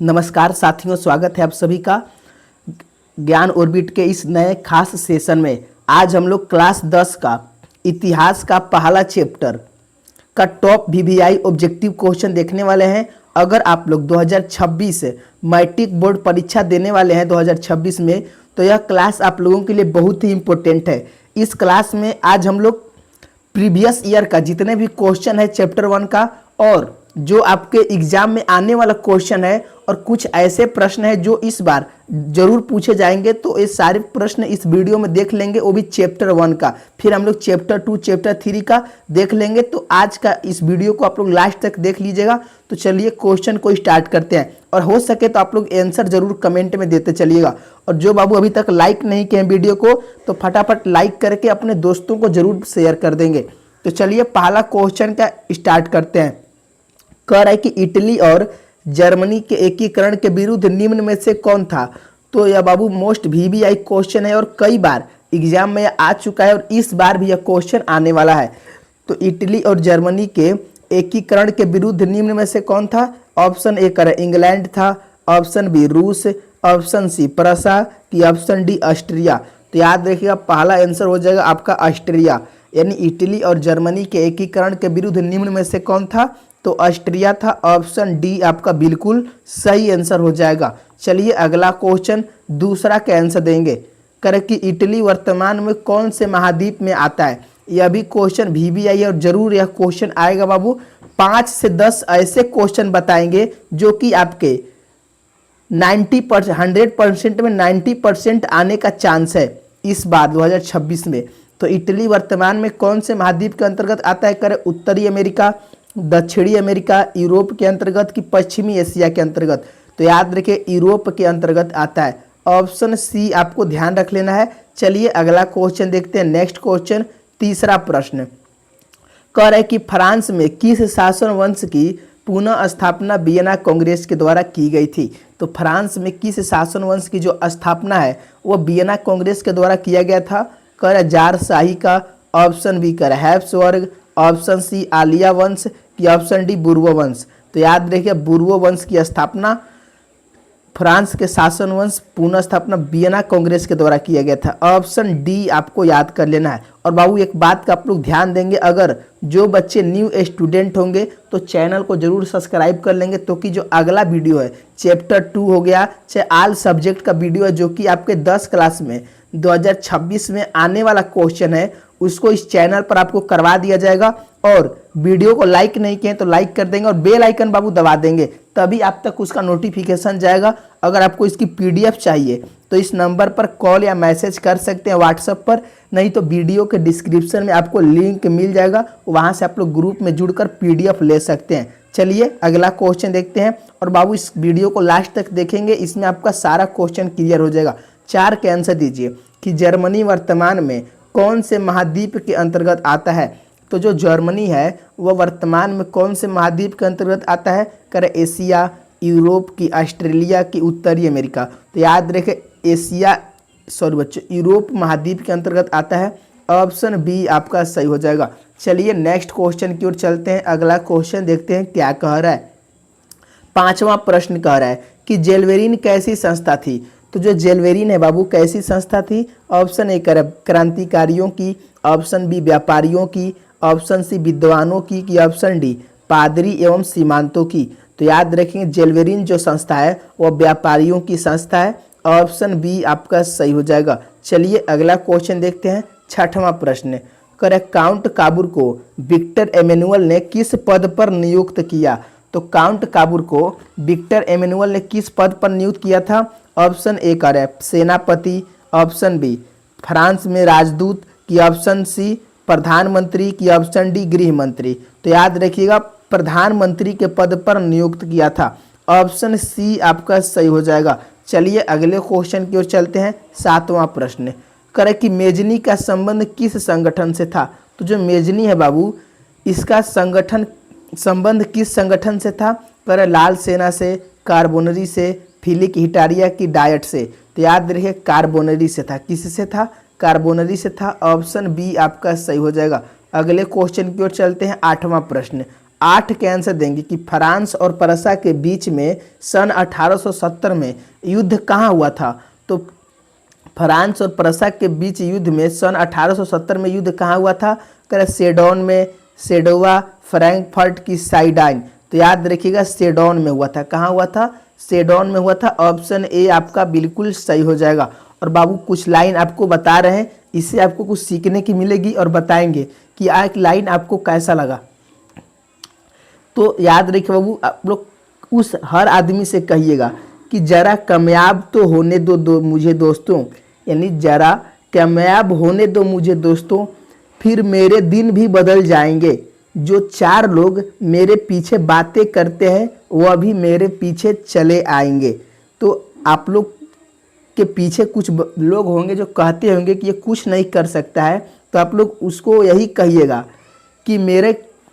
नमस्कार साथियों, स्वागत है आप सभी का ज्ञान ऑर्बिट के इस नए खास सेशन में। आज हम लोग क्लास 10 का इतिहास का पहला चैप्टर का टॉप वीवीआई ऑब्जेक्टिव क्वेश्चन देखने वाले हैं। अगर आप लोग 2026 मैट्रिक बोर्ड परीक्षा देने वाले हैं 2026 में, तो यह क्लास आप लोगों के लिए बहुत ही इम्पोर्टेंट है। इस क्लास में आज हम लोग प्रीवियस ईयर का जितने भी क्वेश्चन है चैप्टर 1 का, और जो आपके एग्जाम में आने वाला क्वेश्चन है, और कुछ ऐसे प्रश्न है जो इस बार जरूर पूछे जाएंगे, तो ये सारे प्रश्न इस वीडियो में देख लेंगे, वो भी चैप्टर 1 का। फिर हम लोग चैप्टर 2 चैप्टर 3 का देख लेंगे। तो आज का इस वीडियो को आप लोग लास्ट तक देख लीजिएगा। तो चलिए क्वेश्चन को स्टार्ट करते हैं, और हो सके तो आप लोग आंसर जरूर कमेंट में देते चलिएगा। और जो बाबू अभी तक लाइक नहीं किए हैं वीडियो को, तो फटाफट लाइक करके अपने दोस्तों को जरूर शेयर कर देंगे। तो चलिए पहला क्वेश्चन का स्टार्ट करते हैं। कह रहा है कि इटली और जर्मनी के एकीकरण के विरुद्ध निम्न में से कौन था। तो यह बाबू मोस्ट वीवीआई क्वेश्चन है, और कई बार एग्जाम में आ चुका है, और इस बार भी यह क्वेश्चन आने वाला है। तो इटली और जर्मनी के एकीकरण के विरुद्ध निम्न में से कौन था। ऑप्शन ए करें इंग्लैंड था, ऑप्शन बी रूस, ऑप्शन सी प्रसा, कि ऑप्शन डी ऑस्ट्रिया। तो याद रखिएगा पहला आंसर हो जाएगा आपका ऑस्ट्रिया, यानी इटली और जर्मनी के एकीकरण के विरुद्ध निम्न में से कौन था, तो ऑस्ट्रिया था। ऑप्शन डी आपका बिल्कुल सही आंसर हो जाएगा। चलिए अगला क्वेश्चन दूसरा का आंसर देंगे। करें कि इटली वर्तमान में कौन से महाद्वीप में आता है। यह भी क्वेश्चन वीवीआई है, और जरूर यह क्वेश्चन आएगा बाबू। 5 से 10 ऐसे क्वेश्चन बताएंगे जो कि आपके 90% 100% में 90% आने का चांस है इस बार 2026 में। तो इटली वर्तमान में कौन से महाद्वीप के अंतर्गत आता है। करें उत्तरी अमेरिका, दक्षिणी अमेरिका, यूरोप के अंतर्गत, कि पश्चिमी एशिया के अंतर्गत। तो याद रखिए यूरोप के अंतर्गत आता है। ऑप्शन सी आपको ध्यान रख लेना है। चलिए अगला क्वेश्चन देखते हैं। नेक्स्ट क्वेश्चन तीसरा प्रश्न कह रहा है कि फ्रांस में किस शासन वंश की पुनः स्थापना वियना कांग्रेस के द्वारा की गई थी। तो फ्रांस में किस शासन वंश की जो स्थापना है वो वियना कांग्रेस के द्वारा किया गया था। कह रहा जार शाही का, ऑप्शन बी कर हैब्सबर्ग, ऑप्शन सी आलिया वंश, की ऑप्शन डी बुर्बो वंश। तो याद रखिए बुर्बो वंश की स्थापना, फ्रांस के शासन वंश पुनः स्थापना वियना कांग्रेस के द्वारा किया गया था। ऑप्शन डी आपको याद कर लेना है। और बाबू एक बात का आप लोग ध्यान देंगे, अगर जो बच्चे न्यू स्टूडेंट होंगे तो चैनल को जरूर सब्सक्राइब कर लेंगे, तो कि जो अगला वीडियो है चैप्टर 2 हो गया, चाहे ऑल सब्जेक्ट का वीडियो है, जो कि आपके 10 क्लास में 2026 में आने वाला क्वेश्चन है, उसको इस चैनल पर आपको करवा दिया जाएगा। और वीडियो को लाइक नहीं किए तो लाइक कर देंगे, और बेल आइकन बाबू दबा देंगे, तभी आप तक उसका नोटिफिकेशन जाएगा। अगर आपको इसकी पीडीएफ चाहिए तो इस नंबर पर कॉल या मैसेज कर सकते हैं व्हाट्सएप पर, नहीं तो वीडियो के डिस्क्रिप्शन में आपको लिंक मिल जाएगा, वहाँ से आप लोग ग्रुप में जुड़कर पीडीएफ ले सकते हैं। चलिए अगला क्वेश्चन देखते हैं, और बाबू इस वीडियो को लास्ट तक देखेंगे, इसमें आपका सारा क्वेश्चन क्लियर हो जाएगा। 4 के आंसर दीजिए कि जर्मनी वर्तमान में कौन से महाद्वीप के अंतर्गत आता है। तो जो जर्मनी है वह वर्तमान में कौन से महाद्वीप के अंतर्गत आता है। करें एशिया, यूरोप, की ऑस्ट्रेलिया, की उत्तरी अमेरिका। तो याद रखें एशिया, सॉरी बच्चों, यूरोप महाद्वीप के अंतर्गत आता है। ऑप्शन बी आपका सही हो जाएगा। चलिए नेक्स्ट क्वेश्चन की ओर चलते हैं। अगला क्वेश्चन देखते हैं क्या कह रहा है। 5वां प्रश्न कह रहा है कि जेलवेरिन कैसी संस्था थी। तो जो जेलवेरिन है बाबू कैसी संस्था थी। ऑप्शन ए क्रांतिकारियों की, ऑप्शन बी व्यापारियों की, ऑप्शन सी विद्वानों की, ऑप्शन डी पादरी एवं सीमांतों की। तो याद रखेंगे जेलवेरिन जो संस्था है वह व्यापारियों की संस्था है। ऑप्शन बी आपका सही हो जाएगा। चलिए अगला क्वेश्चन देखते हैं। 6वां प्रश्न करे काउंट काबूर को विक्टर एमेनुअल ने किस पद पर नियुक्त किया। तो काउंट काबूर को विक्टर एमेनुअल ने किस पद पर नियुक्त किया था। ऑप्शन ए करे सेनापति, ऑप्शन बी फ्रांस में राजदूत, की ऑप्शन सी प्रधानमंत्री, की ऑप्शन डी गृह मंत्री। तो याद रखिएगा प्रधानमंत्री के पद पर नियुक्त किया था। ऑप्शन सी आपका सही हो जाएगा। चलिए अगले क्वेश्चन की ओर चलते हैं। 7वां प्रश्न करे कि मेजनी का संबंध किस संगठन से था। तो जो मेजनी है बाबू इसका संबंध किस संगठन से था। करे लाल सेना से, कार्बोनरी से, फिलिक हिटारिया, की डायट से। तो याद रखिए कार्बोनरी से था। किससे था, कार्बोनरी से था। ऑप्शन बी आपका सही हो जाएगा। अगले क्वेश्चन की ओर चलते हैं। 8वां प्रश्न 8 के आंसर देंगे कि फ्रांस और प्रसा के बीच में सन 1870 में युद्ध कहाँ हुआ था। तो फ्रांस और प्रसा के बीच युद्ध में सन 1870 में युद्ध कहाँ हुआ था, कह सेडोन में, सेडोवा, फ्रैंकफर्ट की साइडाइन। तो याद रखिएगा सेडोन में हुआ था। कहाँ हुआ था, सेडोन में हुआ था। ऑप्शन ए आपका बिल्कुल सही हो जाएगा। और बाबू कुछ लाइन आपको बता रहे हैं, इससे आपको कुछ सीखने की मिलेगी और बताएंगे कि आ एक लाइन आपको कैसा लगा। तो याद रखिए बाबू, आप लोग उस हर आदमी से कहिएगा कि जरा कामयाब तो होने दो मुझे दोस्तों, यानी जरा कामयाब होने दो मुझे दोस्तों, फिर मेरे दिन भी बदल जाएंगे। जो 4 लोग मेरे पीछे बातें करते हैं वह भी मेरे पीछे चले आएंगे। तो आप लोग के पीछे कुछ लोग होंगे जो कहते होंगे कि ये कुछ नहीं कर सकता है, तो आप लोग उसको यही कहिएगा कि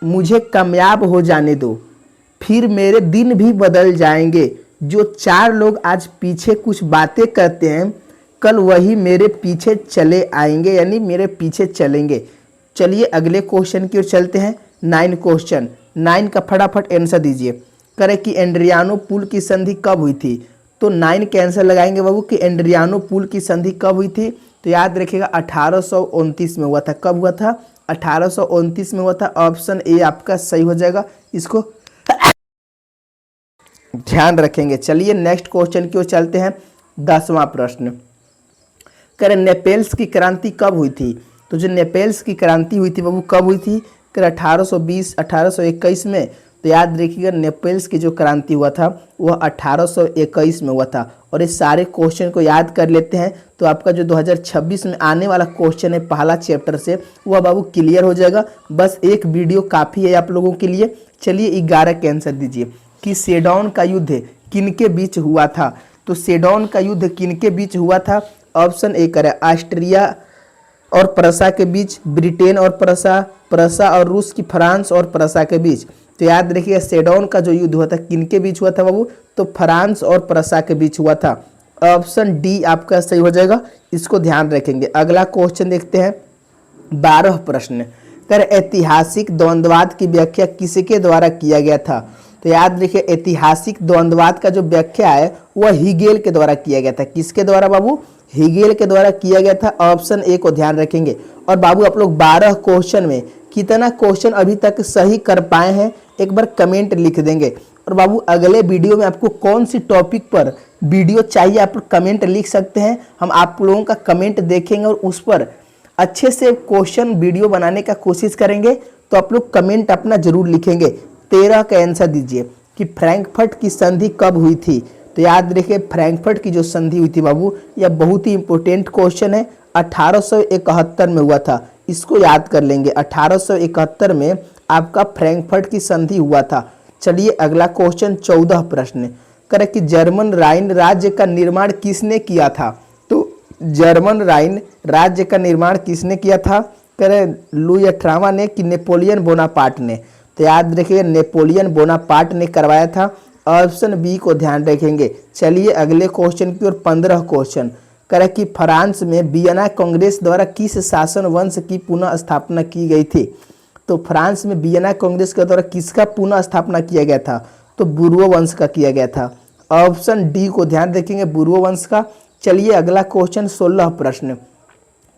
मुझे कामयाब हो जाने दो, फिर मेरे दिन भी बदल जाएंगे। जो 4 लोग आज पीछे कुछ बातें करते हैं कल वही मेरे पीछे चले आएंगे, यानी मेरे पीछे चलेंगे। चलिए अगले क्वेश्चन की ओर चलते हैं। 9 क्वेश्चन, 9 का फटाफट आंसर दीजिए। करें कि एड्रियानो पुल की संधि कब हुई थी। तो 9 के आंसर लगाएंगे बाबू कि एड्रियानो पुल की संधि कब हुई थी। तो याद रखिएगा 1829 में हुआ था। कब हुआ था, 1829 में हुआ था। ऑप्शन ए आपका सही हो जाएगा, इसको ध्यान रखेंगे। चलिए नेक्स्ट क्वेश्चन की ओर चलते हैं। 10वां प्रश्न, करें नेपेल्स की क्रांति कब हुई थी। तो जो नेपेल्स की क्रांति हुई थी बाबू कब हुई थी, करें 1820 1821 में। तो याद रखिएगा नेपेल्स की जो क्रांति हुआ था वह 1821 में हुआ था। और इस सारे क्वेश्चन को याद कर लेते हैं तो आपका जो 2026 में आने वाला क्वेश्चन है पहला चैप्टर से वह बाबू क्लियर हो जाएगा। बस एक वीडियो काफ़ी है आप लोगों के लिए। चलिए 11 के आंसर दीजिए कि सेडोन का युद्ध किनके बीच हुआ था। तो सेडोन का युद्ध किनके बीच हुआ था। ऑप्शन ए करें ऑस्ट्रिया और प्रसा के बीच, ब्रिटेन और प्रसा, प्रसा और रूस की फ्रांस और प्रसा के बीच। तो याद रखिए सेडोन का जो युद्ध हुआ था किनके बीच हुआ था बाबू, तो फ्रांस और प्रसा के बीच हुआ था। ऑप्शन डी आपका सही हो जाएगा, इसको ध्यान रखेंगे। अगला क्वेश्चन देखते हैं। 12 प्रश्न, कर ऐतिहासिक द्वंद्ववाद की व्याख्या किसके द्वारा किया गया था। तो याद रखिए ऐतिहासिक द्वंद्ववाद का जो व्याख्या है वह हीगेल के द्वारा किया गया था। किसके द्वारा बाबू, हीगेल के द्वारा किया गया था। ऑप्शन ए को ध्यान रखेंगे। और बाबू आप लोग 12 क्वेश्चन में कितना क्वेश्चन अभी तक सही कर पाए हैं एक बार कमेंट लिख देंगे। और बाबू अगले वीडियो में आपको कौन सी टॉपिक पर वीडियो चाहिए आप कमेंट लिख सकते हैं। हम आप लोगों का कमेंट देखेंगे और उस पर अच्छे से क्वेश्चन वीडियो बनाने का कोशिश करेंगे। तो आप लोग कमेंट अपना जरूर लिखेंगे। 13 का आंसर दीजिए कि फ्रैंकफर्ट की संधि कब हुई थी। तो याद रखिए फ्रैंकफर्ट की जो संधि हुई थी बाबू यह बहुत ही इंपॉर्टेंट क्वेश्चन है। 1871 में हुआ था, इसको याद कर लेंगे। 1871 में आपका फ्रैंकफर्ट की संधि हुआ था। चलिए अगला क्वेश्चन 14 प्रश्न, करें कि जर्मन राइन राज्य का निर्माण किसने किया था। तो जर्मन राइन राज्य का निर्माण किसने किया था, करें लुई 18वां ने कि नेपोलियन बोनापार्ट ने। तो याद रखिए नेपोलियन बोनापार्ट ने करवाया था। ऑप्शन बी को ध्यान रखेंगे। चलिए अगले क्वेश्चन की ओर 15 क्वेश्चन, करें कि फ्रांस में वियना कांग्रेस द्वारा किस शासन वंश की पुनः स्थापना की गई थी। तो फ्रांस में वियना कांग्रेस के द्वारा किसका पुनः स्थापना किया गया था, तो बुर्बो वंश का किया गया था। ऑप्शन डी को ध्यान रखेंगे, बुर्बो वंश का। चलिए अगला क्वेश्चन 16 प्रश्न,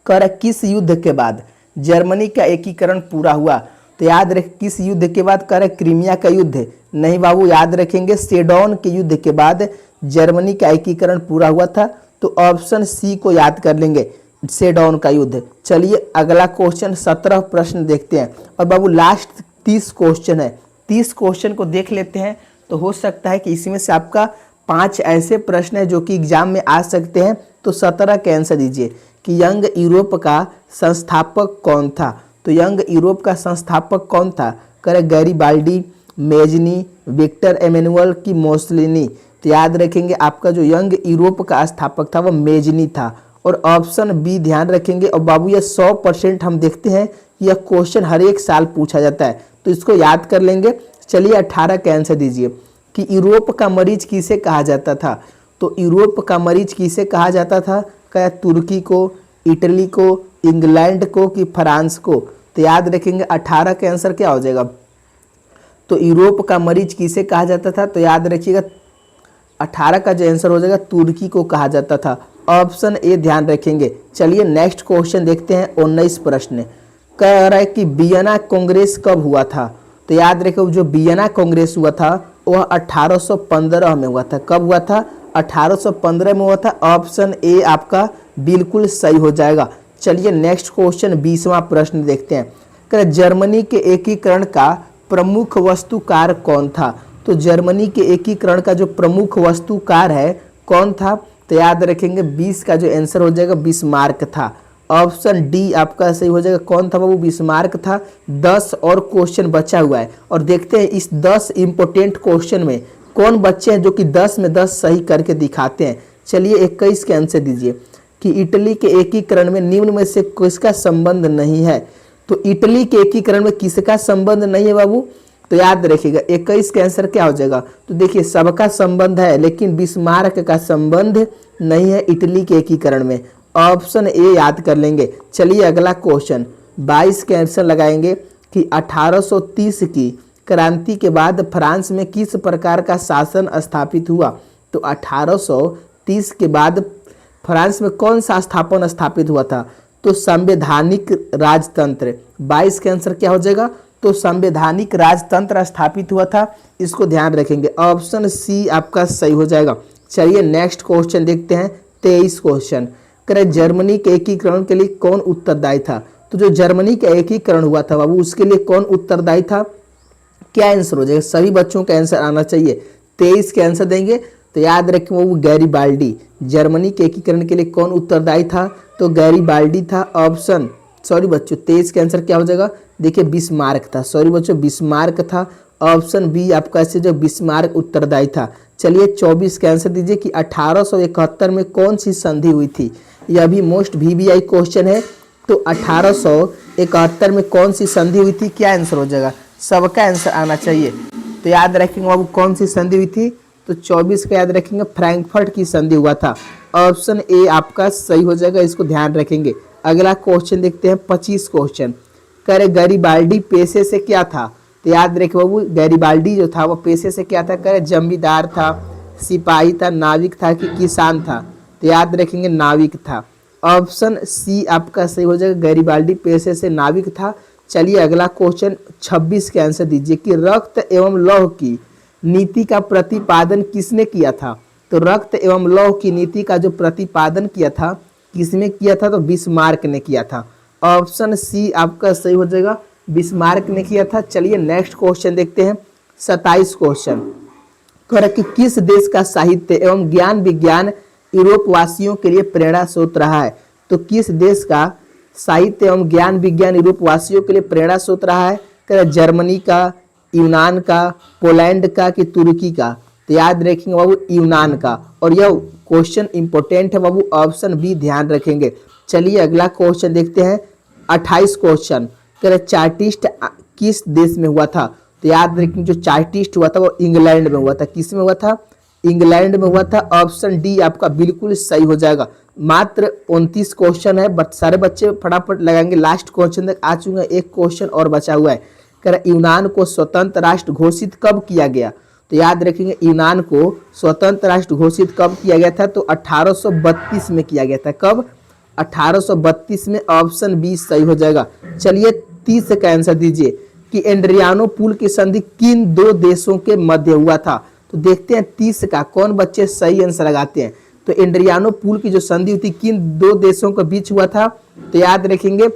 कर किस युद्ध के बाद जर्मनी का एकीकरण पूरा हुआ। तो याद रखें किस युद्ध के बाद, कर क्रीमिया का युद्ध नहीं बाबू, याद रखेंगे सेडोन के युद्ध के बाद जर्मनी का एकीकरण पूरा हुआ था। तो ऑप्शन सी को याद कर लेंगे, सेडोन का युद्ध। चलिए अगला क्वेश्चन 17 प्रश्न देखते हैं। और बाबू लास्ट 30 क्वेश्चन है, 30 क्वेश्चन को देख लेते हैं। तो हो सकता है कि इसमें से आपका 5 ऐसे प्रश्न है जो कि एग्जाम में आ सकते हैं। तो 17 का आंसर दीजिए कि यंग यूरोप का संस्थापक कौन था। तो यंग यूरोप का संस्थापक कौन था, करे गैरीबाल्डी, मेजनी, विक्टर एमेनुअल की मोसलिनी। तो याद रखेंगे आपका जो यंग यूरोप का स्थापक था वह मेजनी था। और ऑप्शन बी ध्यान रखेंगे। और बाबू ये 100% हम देखते हैं यह क्वेश्चन हर एक साल पूछा जाता है, तो इसको याद कर लेंगे। चलिए 18 का आंसर दीजिए कि यूरोप का मरीज किसे कहा जाता था। तो यूरोप का मरीज किसे कहा जाता था, क्या तुर्की को, इटली को, इंग्लैंड को कि फ्रांस को। तो याद रखेंगे 18 का आंसर क्या हो जाएगा, तो यूरोप का मरीज किसे कहा जाता था? तो याद रखिएगा 18 का जो आंसर हो जाएगा तुर्की को कहा जाता था। ऑप्शन ए ध्यान रखेंगे। चलिए नेक्स्ट क्वेश्चन देखते हैं। 19 प्रश्न कह रहा है कि वियना कांग्रेस कब हुआ था? तो याद रखो जो वियना कांग्रेस हुआ था वह 1815 में हुआ था। कब हुआ था? 1815 में हुआ था। ऑप्शन ए आपका बिल्कुल सही हो जाएगा। चलिए नेक्स्ट क्वेश्चन 20वां प्रश्न देखते हैं। कह जर्मनी के एकीकरण का प्रमुख वस्तुकार कौन था? तो जर्मनी के एकीकरण का जो प्रमुख वस्तुकार है कौन था? तो याद रखेंगे 20 का जो आंसर हो जाएगा बिस्मार्क था। ऑप्शन डी आपका सही हो जाएगा। कौन था वो? बिस्मार्क था। 10 और क्वेश्चन बचा हुआ है और देखते हैं इस 10 इंपोर्टेंट क्वेश्चन में कौन बच्चे हैं जो कि 10 में 10 सही करके दिखाते हैं। चलिए 21 के आंसर दीजिए कि इटली के एकीकरण में निम्न में से किसका संबंध नहीं है? तो इटली के एकीकरण में किसका संबंध नहीं है बाबू? तो याद रखिएगा 21 का आंसर क्या हो जाएगा? तो देखिए सबका संबंध है लेकिन बिस्मार्क का संबंध नहीं है इटली के एकीकरण में। ऑप्शन ए याद कर लेंगे। चलिए अगला क्वेश्चन 22 के आंसर लगाएंगे कि 1830 की क्रांति के बाद फ्रांस में किस प्रकार का शासन स्थापित हुआ? तो 1830 के बाद फ्रांस में कौन सा स्थापन स्थापित हुआ था? तो संवैधानिक राजतंत्र। 22 के आंसर क्या हो जाएगा? तो संवैधानिक राजतंत्र स्थापित हुआ था। इसको ध्यान रखेंगे। ऑप्शन सी आपका सही हो जाएगा। चलिए नेक्स्ट क्वेश्चन देखते हैं। 23 क्वेश्चन करें जर्मनी के एकीकरण के लिए कौन उत्तरदायी था? तो जो जर्मनी का एकीकरण हुआ था बाबू उसके लिए कौन उत्तरदायी था? क्या आंसर हो जाएगा? सभी बच्चों का आंसर आना चाहिए। 23 के आंसर देंगे तो याद रखें वो गैरीबाल्डी। जर्मनी के एकीकरण के लिए कौन उत्तरदायी था? तो गैरीबाल्डी था। ऑप्शन सॉरी बच्चों 23 के आंसर क्या हो जाएगा? देखिए बिस्मार्क था। सॉरी बच्चों बिस्मार्क था। ऑप्शन बी आपका ऐसे जो बिस्मार्क उत्तरदायी था। चलिए 24 के आंसर दीजिए कि 1871 में कौन सी संधि हुई थी? यह भी मोस्ट वीवीआई क्वेश्चन है। तो 1871 में कौन सी संधि हुई थी? क्या आंसर हो जाएगा? सबका आंसर आना चाहिए। तो याद रखेंगे बाबू कौन सी संधि हुई थी? तो 24 का याद रखेंगे फ्रैंकफर्ट की संधि हुआ था। ऑप्शन ए आपका सही हो जाएगा। इसको ध्यान रखेंगे। अगला क्वेश्चन देखते हैं 25 क्वेश्चन करे गैरीबाल्डी पेशे से क्या था? तो याद रखे बाबू गैरीबाल्डी जो था वो पेशे से क्या था? करे जमींदार था, सिपाही था, नाविक था कि किसान था? तो याद रखेंगे नाविक था। ऑप्शन सी आपका सही हो जाएगा। गैरीबाल्डी पेशे से नाविक था। चलिए अगला क्वेश्चन 26 के आंसर दीजिए कि रक्त एवं लौह की नीति का प्रतिपादन किसने किया था? तो रक्त एवं लौह की नीति का जो प्रतिपादन किया था किसने किया था? तो बिस्मार्क ने किया था। ऑप्शन सी आपका सही हो जाएगा। बिस्मार्क ने किया था। चलिए नेक्स्ट क्वेश्चन देखते हैं 27 क्वेश्चन कह कि किस देश का साहित्य एवं ज्ञान विज्ञान यूरोप वासियों के लिए प्रेरणा स्रोत रहा है? तो किस देश का साहित्य एवं ज्ञान विज्ञान यूरोप वासियों के लिए प्रेरणा स्रोत रहा है? कह जर्मनी का, यूनान का, पोलैंड का कि तुर्की का? तो याद रखेंगे बाबू यूनान का। और यह क्वेश्चन इंपॉर्टेंट है बाबू। ऑप्शन बी ध्यान रखेंगे। चलिए अगला क्वेश्चन देखते हैं 28 क्वेश्चन कह चार्टिस्ट किस देश में हुआ था? तो याद रखेंगे जो चार्टिस्ट हुआ था वो इंग्लैंड में हुआ था। किस में हुआ था? इंग्लैंड में हुआ था। ऑप्शन डी आपका बिल्कुल सही हो जाएगा। मात्र 29 क्वेश्चन है बट सारे बच्चे फटाफट लगाएंगे। लास्ट क्वेश्चन तक आ चुके हैं। एक क्वेश्चन और बचा हुआ है। कह रहा यूनान को स्वतंत्र राष्ट्र घोषित कब किया गया? तो याद रखेंगे यूनान को स्वतंत्र राष्ट्र घोषित कब किया गया था? तो 1832 में किया गया था। कब? 1832 में। ऑप्शन बी सही हो जाएगा। चलिए 30 का आंसर दीजिए कि एड्रियानो पुल की संधि किन दो देशों के मध्य हुआ था? तो देखते हैं 30 का कौन बच्चे सही आंसर लगाते हैं। तो एड्रियानो पुल की जो संधि हुई थी किन दो देशों के बीच हुआ था? तो याद रखेंगे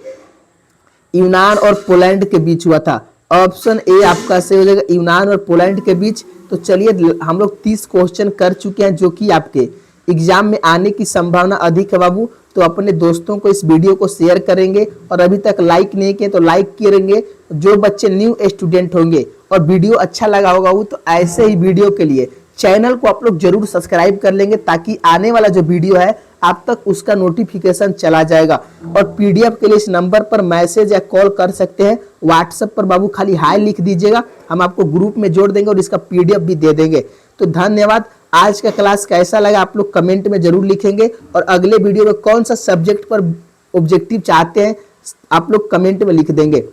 यूनान और पोलैंड के बीच हुआ था। ऑप्शन ए आपका सही हो जाएगा। यूनान और पोलैंड के बीच। तो चलिए हम लोग 30 क्वेश्चन कर चुके हैं जो कि आपके एग्जाम में आने की संभावना अधिक है बाबू। तो अपने दोस्तों को इस वीडियो को शेयर करेंगे और अभी तक लाइक नहीं किए तो लाइक करेंगे। जो बच्चे न्यू स्टूडेंट होंगे और वीडियो अच्छा लगा होगा वो तो ऐसे ही वीडियो के लिए चैनल को आप लोग जरूर सब्सक्राइब कर लेंगे ताकि आने वाला जो वीडियो है आप तक उसका नोटिफिकेशन चला जाएगा। और पीडीएफ के लिए इस नंबर पर मैसेज या कॉल कर सकते हैं। व्हाट्सएप पर बाबू खाली हाय लिख दीजिएगा, हम आपको ग्रुप में जोड़ देंगे और इसका पीडीएफ भी दे देंगे। तो धन्यवाद। आज का क्लास कैसा लगा आप लोग कमेंट में जरूर लिखेंगे और अगले वीडियो में कौन सा सब्जेक्ट पर ऑब्जेक्टिव चाहते हैं आप लोग कमेंट में लिख देंगे।